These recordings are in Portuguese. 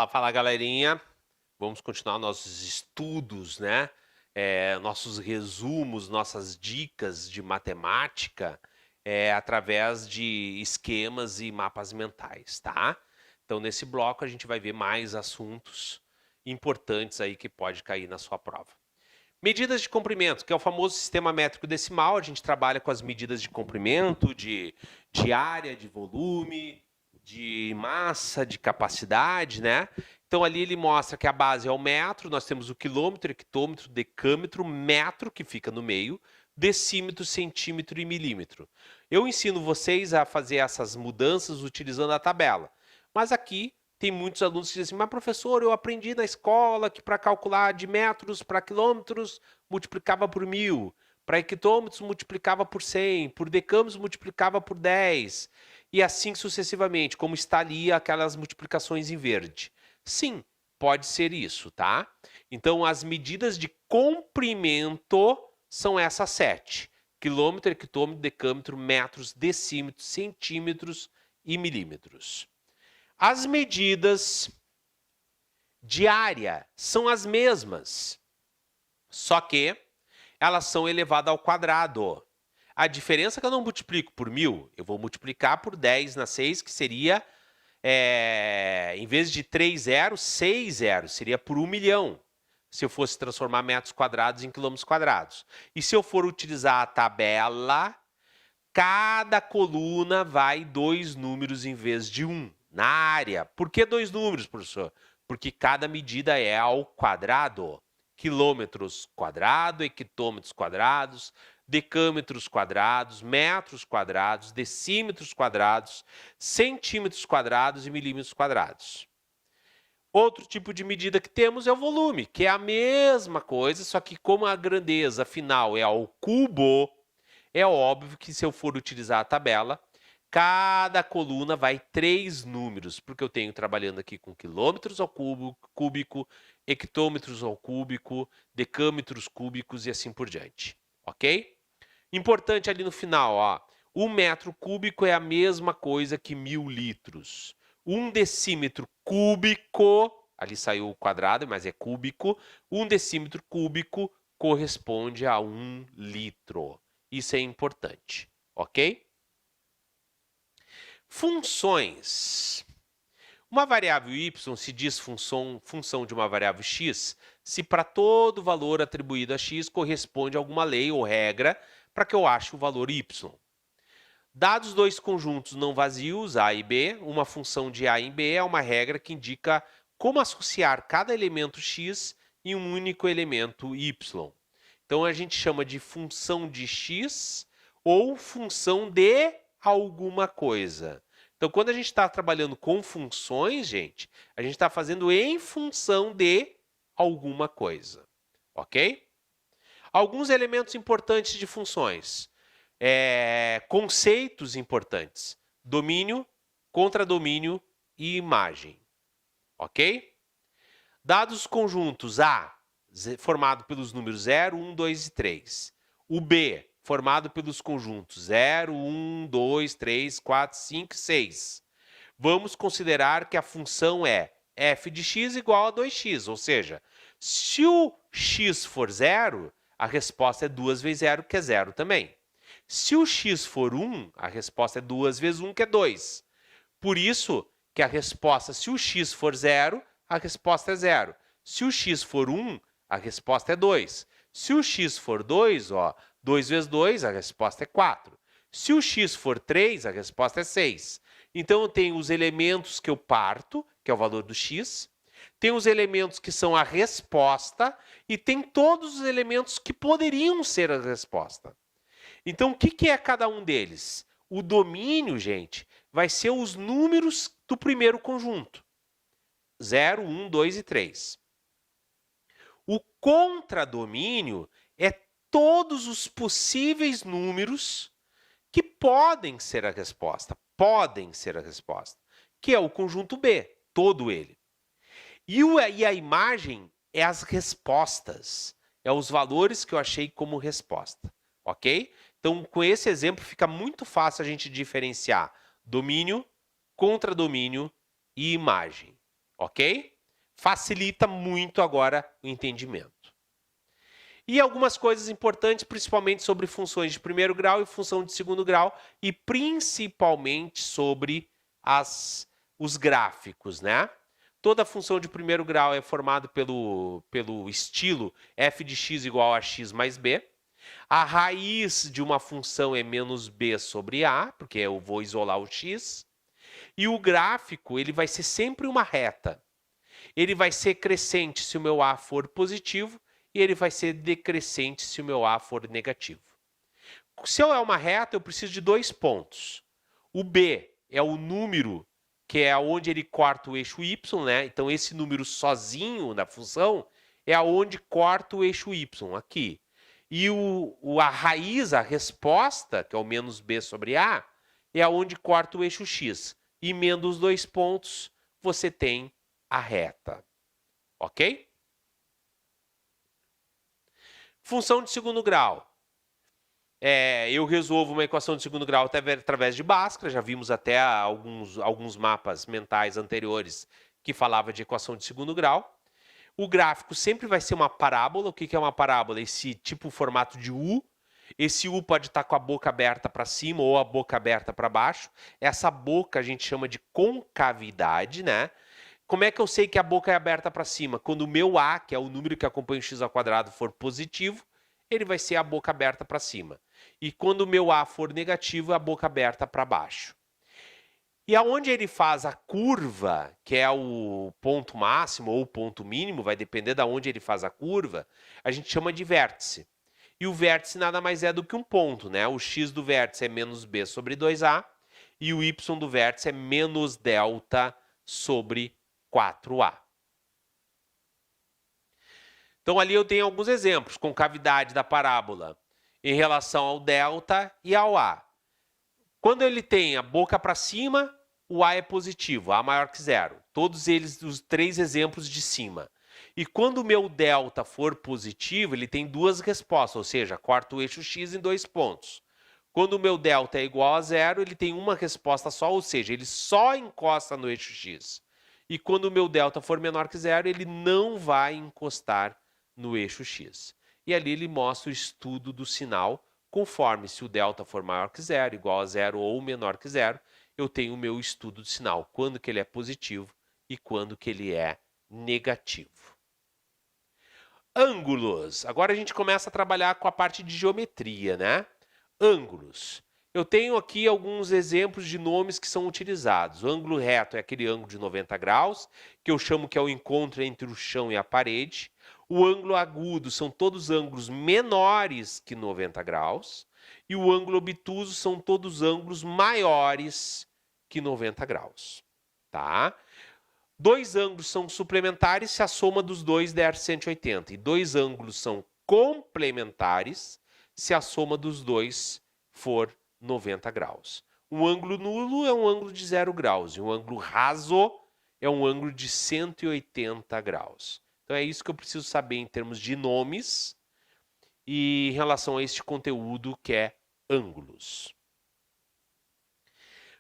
Fala, galerinha. Vamos continuar nossos estudos, né? Nossos resumos, nossas dicas de matemática através de esquemas e mapas mentais, tá? Então, nesse bloco, a gente vai ver mais assuntos importantes aí que pode cair na sua prova. Medidas de comprimento, que é o famoso sistema métrico decimal. A gente trabalha com as medidas de comprimento, de área, de volume, de massa, de capacidade, né? Então, ali ele mostra que a base é o metro, nós temos o quilômetro, hectômetro, decâmetro, metro, que fica no meio, decímetro, centímetro e milímetro. Eu ensino vocês a fazer essas mudanças utilizando a tabela. Mas aqui tem muitos alunos que dizem assim, mas professor, eu aprendi na escola que para calcular de metros para quilômetros multiplicava por 1000, para hectômetros multiplicava por 100, por decâmetros multiplicava por 10, e assim sucessivamente, como está ali aquelas multiplicações em verde. Sim, pode ser isso, tá? Então, as medidas de comprimento são essas 7. Quilômetro, hectômetro, decâmetro, metros, decímetros, centímetros e milímetros. As medidas de área são as mesmas, só que elas são elevadas ao quadrado. A diferença é que eu não multiplico por 1000, eu vou multiplicar por 10 na 6, que seria, em vez de 3 zeros, 6 zeros, seria por 1 milhão, se eu fosse transformar metros quadrados em quilômetros quadrados. E se eu for utilizar a tabela, cada coluna vai 2 números em vez de 1 na área. Por que 2 números, professor? Porque cada medida é ao quadrado. Quilômetros quadrados, hectômetros quadrados, decâmetros quadrados, metros quadrados, decímetros quadrados, centímetros quadrados e milímetros quadrados. Outro tipo de medida que temos é o volume, que é a mesma coisa, só que como a grandeza final é ao cubo, é óbvio que se eu for utilizar a tabela, cada coluna vai 3 números, porque eu tenho trabalhando aqui com quilômetros ao cúbico, hectômetros ao cúbico, decâmetros cúbicos e assim por diante, ok? Importante ali no final, ó, 1 metro cúbico é a mesma coisa que 1000 litros. 1 decímetro cúbico, ali saiu o quadrado, mas é cúbico, 1 decímetro cúbico corresponde a 1 litro. Isso é importante, ok? Funções. Uma variável y se diz função de uma variável x se para todo valor atribuído a x corresponde a alguma lei ou regra para que eu ache o valor y. Dados dois conjuntos não vazios, a e b, uma função de a em b é uma regra que indica como associar cada elemento x em um único elemento y. Então, a gente chama de função de x ou função de alguma coisa. Então, quando a gente está trabalhando com funções, gente, a gente está fazendo em função de alguma coisa, ok? Alguns elementos importantes de funções. Conceitos importantes. Domínio, contradomínio e imagem, ok? Dados conjuntos A, formado pelos números 0, 1, 2 e 3. O B, formado pelos conjuntos 0, 1, 2, 3, 4, 5 e 6. Vamos considerar que a função é f de x igual a 2x, ou seja, se o x for 0, a resposta é 2 vezes 0, que é 0 também. Se o x for 1, a resposta é 2 vezes 1, que é 2. Por isso que a resposta, se o x for 0, a resposta é 0. Se o x for 1, a resposta é 2. Se o x for 2, ó, 2 vezes 2, a resposta é 4. Se o x for 3, a resposta é 6. Então, eu tenho os elementos que eu parto, que é o valor do x, tem os elementos que são a resposta e tem todos os elementos que poderiam ser a resposta. Então, o que é cada um deles? O domínio, gente, vai ser os números do primeiro conjunto. 0, 1, 2 e 3. O contradomínio é todos os possíveis números que podem ser a resposta. Podem ser a resposta. Que é o conjunto B, todo ele. E a imagem é as respostas. É os valores que eu achei como resposta. Ok? Então, com esse exemplo, fica muito fácil a gente diferenciar domínio, contradomínio e imagem. ok? Facilita muito agora o entendimento. E algumas coisas importantes, principalmente sobre funções de primeiro grau e função de segundo grau, e principalmente sobre os gráficos, né? Toda função de primeiro grau é formada pelo estilo f de x igual a x mais b. A raiz de uma função é menos b sobre a, porque eu vou isolar o x. E o gráfico, ele vai ser sempre uma reta. Ele vai ser crescente se o meu a for positivo e ele vai ser decrescente se o meu a for negativo. Se eu é uma reta, eu preciso de 2 pontos. O b é o número que é onde ele corta o eixo y, né? Então, esse número sozinho na função é aonde corta o eixo y, aqui. E a raiz, a resposta, que é o menos b sobre a, é aonde corta o eixo x. E emenda os 2 pontos, você tem a reta. Ok? Função de segundo grau. Eu resolvo uma equação de segundo grau através de Bhaskara, já vimos até alguns mapas mentais anteriores que falava de equação de segundo grau. O gráfico sempre vai ser uma parábola. O que é uma parábola? Esse tipo formato de U. Esse U pode estar com a boca aberta para cima ou a boca aberta para baixo. Essa boca a gente chama de concavidade, né? Como é que eu sei que a boca é aberta para cima? Quando o meu A, que é o número que acompanha o x², for positivo, ele vai ser a boca aberta para cima. E quando o meu A for negativo, a boca aberta para baixo. E aonde ele faz a curva, que é o ponto máximo ou o ponto mínimo, vai depender de onde ele faz a curva, a gente chama de vértice. E o vértice nada mais é do que um ponto, né? O x do vértice é menos b sobre 2a e o y do vértice é menos delta sobre 4a. Então, ali eu tenho alguns exemplos, concavidade da parábola em relação ao delta e ao a. Quando ele tem a boca para cima, o a é positivo, a maior que zero. Todos eles, os 3 exemplos de cima. E quando o meu delta for positivo, ele tem 2 respostas, ou seja, corta o eixo x em 2 pontos. Quando o meu delta é igual a zero, ele tem uma resposta só, ou seja, ele só encosta no eixo x. E quando o meu delta for menor que zero, ele não vai encostar no eixo x. E ali ele mostra o estudo do sinal, conforme se o delta for maior que zero, igual a zero ou menor que zero, eu tenho o meu estudo do sinal, quando que ele é positivo e quando que ele é negativo. Ângulos. Agora a gente começa a trabalhar com a parte de geometria, né? Ângulos. Eu tenho aqui alguns exemplos de nomes que são utilizados. O ângulo reto é aquele ângulo de 90 graus, que eu chamo que é o encontro entre o chão e a parede. O ângulo agudo são todos ângulos menores que 90 graus. E o ângulo obtuso são todos ângulos maiores que 90 graus. Tá? 2 ângulos são suplementares se a soma dos dois der 180. E 2 ângulos são complementares se a soma dos dois for 90 graus. Um ângulo nulo é um ângulo de 0 graus. E um ângulo raso é um ângulo de 180 graus. Então é isso que eu preciso saber em termos de nomes e em relação a este conteúdo que é ângulos.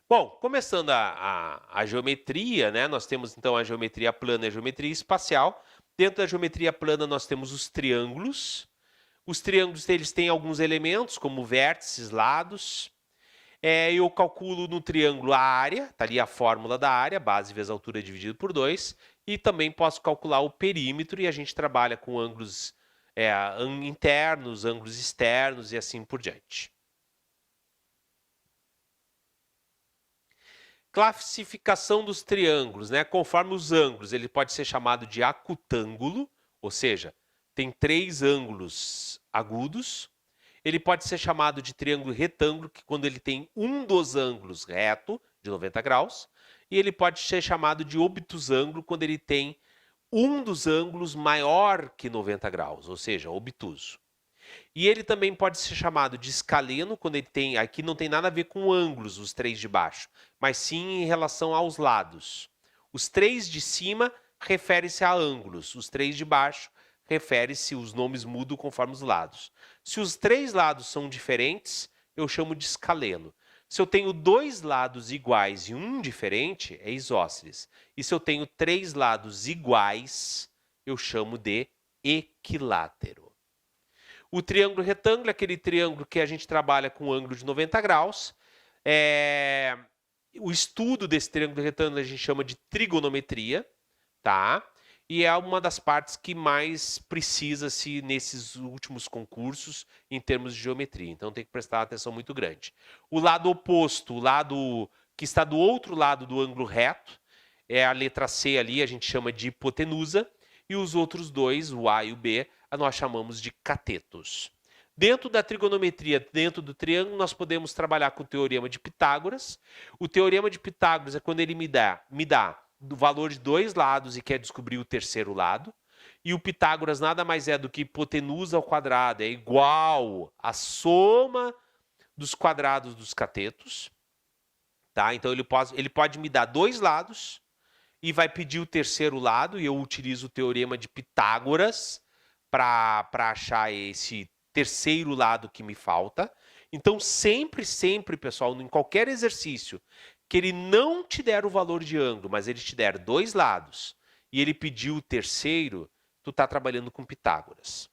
Bom, começando a geometria, né? Nós temos então a geometria plana e a geometria espacial. Dentro da geometria plana nós temos os triângulos. Os triângulos eles têm alguns elementos, como vértices, lados. Eu calculo no triângulo a área, está ali a fórmula da área, base vezes altura dividido por 2. E também posso calcular o perímetro e a gente trabalha com ângulos internos, ângulos externos e assim por diante. Classificação dos triângulos, né? Conforme os ângulos, ele pode ser chamado de acutângulo, ou seja, tem 3 ângulos agudos. Ele pode ser chamado de triângulo retângulo, que quando ele tem um dos ângulos reto, de 90 graus. E ele pode ser chamado de obtusângulo, quando ele tem um dos ângulos maior que 90 graus, ou seja, obtuso. E ele também pode ser chamado de escaleno, quando ele tem, aqui não tem nada a ver com ângulos, os 3 de baixo, mas sim em relação aos lados. Os 3 de cima referem-se a ângulos, os 3 de baixo refere-se, os nomes mudam conforme os lados. Se os 3 lados são diferentes, eu chamo de escaleno. Se eu tenho dois lados iguais e um diferente, é isósceles. E se eu tenho três lados iguais, eu chamo de equilátero. O triângulo retângulo é aquele triângulo que a gente trabalha com ângulo de 90 graus. O estudo desse triângulo retângulo a gente chama de trigonometria, tá? E é uma das partes que mais precisa-se nesses últimos concursos em termos de geometria. Então tem que prestar atenção muito grande. O lado oposto, o lado que está do outro lado do ângulo reto, é a letra C ali, a gente chama de hipotenusa. E os outros dois, o A e o B, nós chamamos de catetos. Dentro da trigonometria, dentro do triângulo, nós podemos trabalhar com o teorema de Pitágoras. O teorema de Pitágoras é quando ele me dá do valor de dois lados e quer descobrir o terceiro lado. E o Pitágoras nada mais é do que hipotenusa ao quadrado, é igual à soma dos quadrados dos catetos. Tá? Então ele pode me dar dois lados e vai pedir o terceiro lado, e eu utilizo o teorema de Pitágoras para achar esse terceiro lado que me falta. Então sempre, pessoal, em qualquer exercício que ele não te der o valor de ângulo, mas ele te der dois lados, e ele pediu o terceiro, tu está trabalhando com Pitágoras.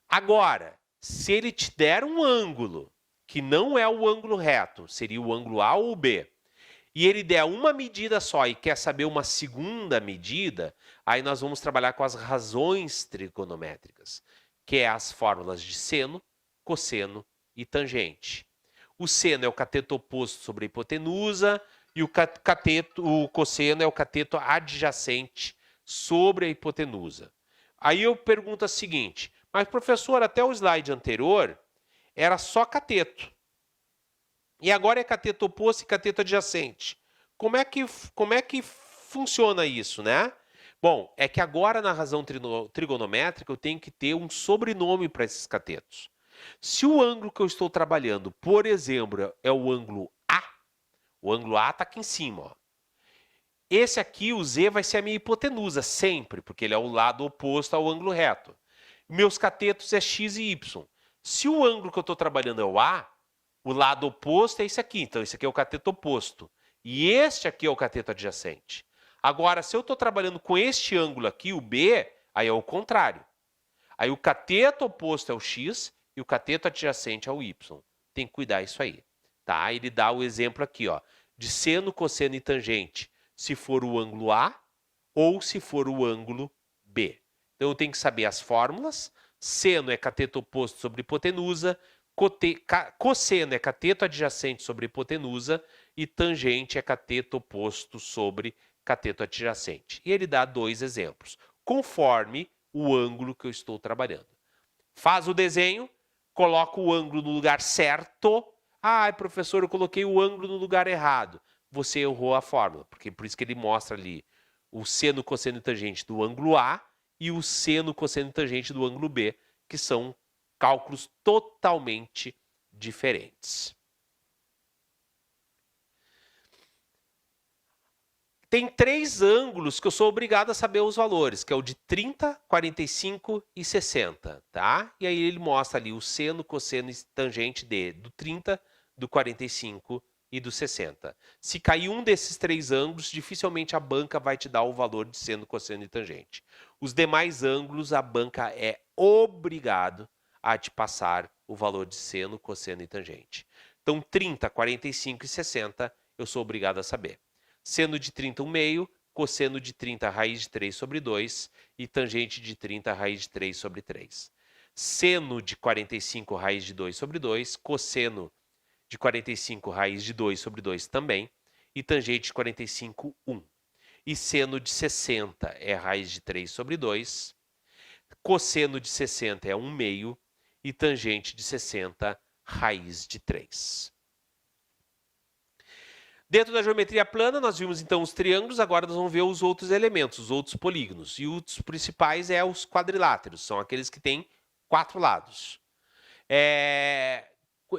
Agora, se ele te der um ângulo, que não é o ângulo reto, seria o ângulo A ou B, e ele der uma medida só e quer saber uma segunda medida, aí nós vamos trabalhar com as razões trigonométricas, que é as fórmulas de seno, cosseno e tangente. O seno é o cateto oposto sobre a hipotenusa e o cosseno é o cateto adjacente sobre a hipotenusa. Aí eu pergunto a seguinte, mas professor, até o slide anterior era só cateto. E agora é cateto oposto e cateto adjacente. Como é que funciona isso, né? Bom, é que agora na razão trigonométrica eu tenho que ter um sobrenome para esses catetos. Se o ângulo que eu estou trabalhando, por exemplo, é o ângulo A, o ângulo A está aqui em cima. Ó. Esse aqui, o Z, vai ser a minha hipotenusa, sempre, porque ele é o lado oposto ao ângulo reto. Meus catetos é X e Y. Se o ângulo que eu estou trabalhando é o A, o lado oposto é esse aqui. Então, esse aqui é o cateto oposto. E este aqui é o cateto adjacente. Agora, se eu estou trabalhando com este ângulo aqui, o B, aí é o contrário. Aí o cateto oposto é o X e o cateto adjacente é o Y. Tem que cuidar isso aí. Tá? Ele dá o exemplo aqui, ó, de seno, cosseno e tangente, se for o ângulo A ou se for o ângulo B. Então eu tenho que saber as fórmulas. Seno é cateto oposto sobre hipotenusa, cosseno é cateto adjacente sobre hipotenusa e tangente é cateto oposto sobre cateto adjacente. E ele dá dois exemplos, conforme o ângulo que eu estou trabalhando. Faz o desenho, coloca o ângulo no lugar certo. Ah, professor, eu coloquei o ângulo no lugar errado. Você errou a fórmula, porque por isso que ele mostra ali o seno, cosseno e tangente do ângulo A e o seno, cosseno e tangente do ângulo B, que são cálculos totalmente diferentes. Tem três ângulos que eu sou obrigado a saber os valores, que é o de 30, 45 e 60, tá? E aí ele mostra ali o seno, cosseno e tangente do 30, do 45 e do 60. Se cair um desses três ângulos, dificilmente a banca vai te dar o valor de seno, cosseno e tangente. Os demais ângulos, a banca é obrigado a te passar o valor de seno, cosseno e tangente. Então, 30, 45 e 60, eu sou obrigado a saber. Seno de 30, 1/2, cosseno de 30, raiz de 3 sobre 2 e tangente de 30, raiz de 3 sobre 3. Seno de 45, raiz de 2 sobre 2, cosseno de 45, raiz de 2 sobre 2 também, e tangente de 45, 1. E seno de 60 é raiz de 3 sobre 2, cosseno de 60 é 1/2 e tangente de 60, raiz de 3. Dentro da geometria plana, nós vimos então os triângulos, agora nós vamos ver os outros elementos, os outros polígonos. E os principais são os quadriláteros, são aqueles que têm 4 lados.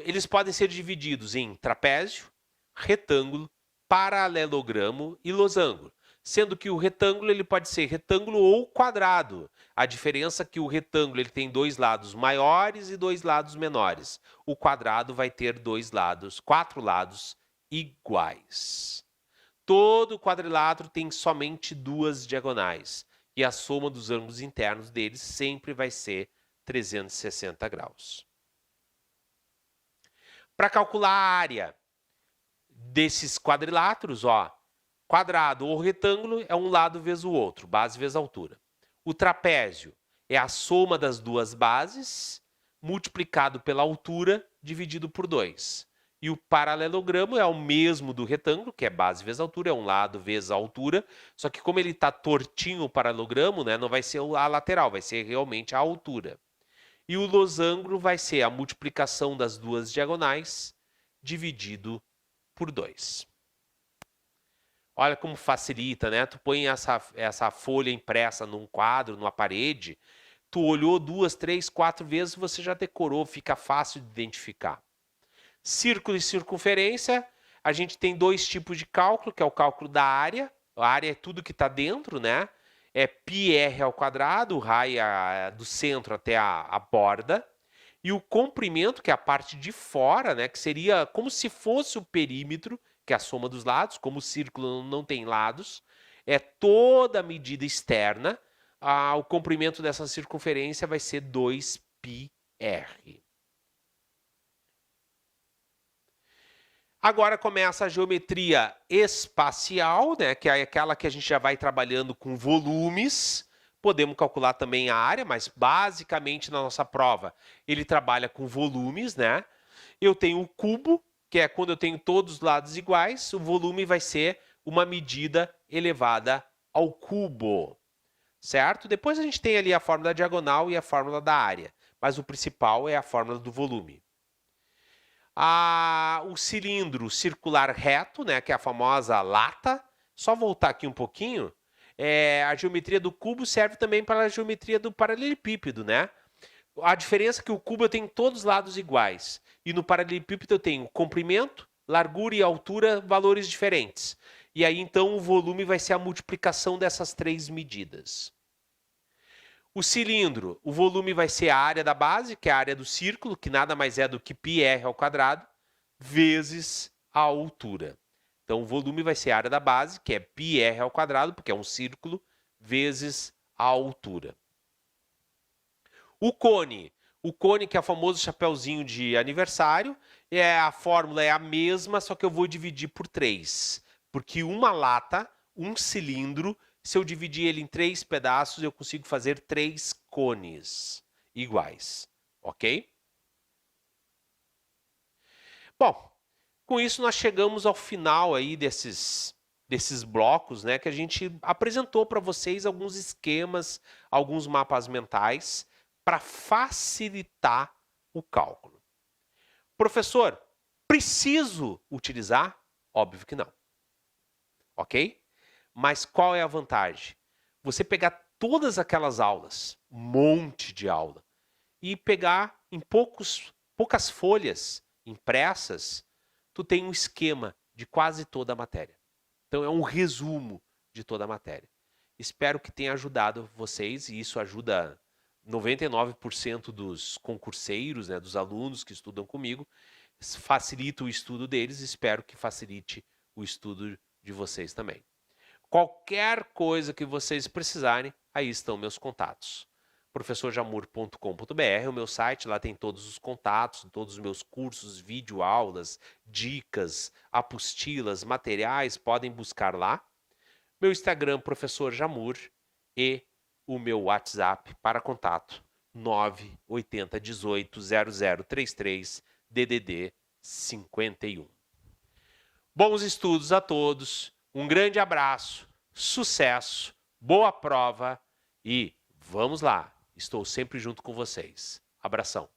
Eles podem ser divididos em trapézio, retângulo, paralelogramo e losango. sendo que o retângulo ele pode ser retângulo ou quadrado. A diferença é que o retângulo ele tem dois lados maiores e dois lados menores. O quadrado vai ter quatro lados iguais. Todo quadrilátero tem somente duas diagonais e a soma dos ângulos internos deles sempre vai ser 360 graus. Para calcular a área desses quadriláteros, ó, quadrado ou retângulo é um lado vezes o outro, base vezes altura. O trapézio é a soma das duas bases multiplicado pela altura dividido por 2. E o paralelogramo é o mesmo do retângulo, que é base vezes altura, é um lado vezes a altura, só que como ele está tortinho o paralelogramo, né, não vai ser a lateral, vai ser realmente a altura. E o losango vai ser a multiplicação das duas diagonais dividido por 2. Olha como facilita, né? Tu põe essa folha impressa num quadro, numa parede, tu olhou 2, 3, 4 vezes, você já decorou, fica fácil de identificar. Círculo e circunferência, a gente tem dois tipos de cálculo, que é o cálculo da área. A área é tudo que está dentro, né? É πr ao quadrado, o raio do centro até a borda. E o comprimento, que é a parte de fora, né? Que seria como se fosse o perímetro, que é a soma dos lados. Como o círculo não tem lados, é toda a medida externa. O comprimento dessa circunferência vai ser 2πr. Agora começa a geometria espacial, né, que é aquela que a gente já vai trabalhando com volumes. Podemos calcular também a área, mas basicamente na nossa prova ele trabalha com volumes, né? Eu tenho o cubo, que é quando eu tenho todos os lados iguais, o volume vai ser uma medida elevada ao cubo, certo? Depois a gente tem ali a fórmula da diagonal e a fórmula da área, mas o principal é a fórmula do volume. O cilindro circular reto, né, que é a famosa lata. Só voltar aqui um pouquinho. A geometria do cubo serve também para a geometria do paralelepípedo, né? A diferença é que o cubo eu tenho todos os lados iguais. E no paralelepípedo eu tenho comprimento, largura e altura, valores diferentes. E aí, então, o volume vai ser a multiplicação dessas três medidas. O cilindro, o volume vai ser a área da base, que é a área do círculo, que nada mais é do que πr ao quadrado, vezes a altura. Então, o volume vai ser a área da base, que é πr ao quadrado, porque é um círculo, vezes a altura. O cone que é o famoso chapeuzinho de aniversário, a fórmula é a mesma, só que eu vou dividir por 3. Porque uma lata, um cilindro, se eu dividir ele em 3 pedaços, eu consigo fazer 3 cones iguais, ok? Bom, com isso nós chegamos ao final aí desses blocos, né, que a gente apresentou para vocês alguns esquemas, alguns mapas mentais para facilitar o cálculo. Professor, preciso utilizar? Óbvio que não, ok? Mas qual é a vantagem? Você pegar todas aquelas aulas, um monte de aula, e pegar em poucas folhas impressas, tu tem um esquema de quase toda a matéria. Então é um resumo de toda a matéria. Espero que tenha ajudado vocês, e isso ajuda 99% dos concurseiros, né, dos alunos que estudam comigo, facilita o estudo deles, espero que facilite o estudo de vocês também. Qualquer coisa que vocês precisarem, aí estão meus contatos. professorjamur.com.br, o meu site, lá tem todos os contatos, todos os meus cursos, videoaulas, dicas, apostilas, materiais, podem buscar lá. Meu Instagram, Professor Jamur, e o meu WhatsApp para contato, 980 18 0033 DDD 51. Bons estudos a todos. Um grande abraço, sucesso, boa prova e vamos lá, estou sempre junto com vocês. Abração.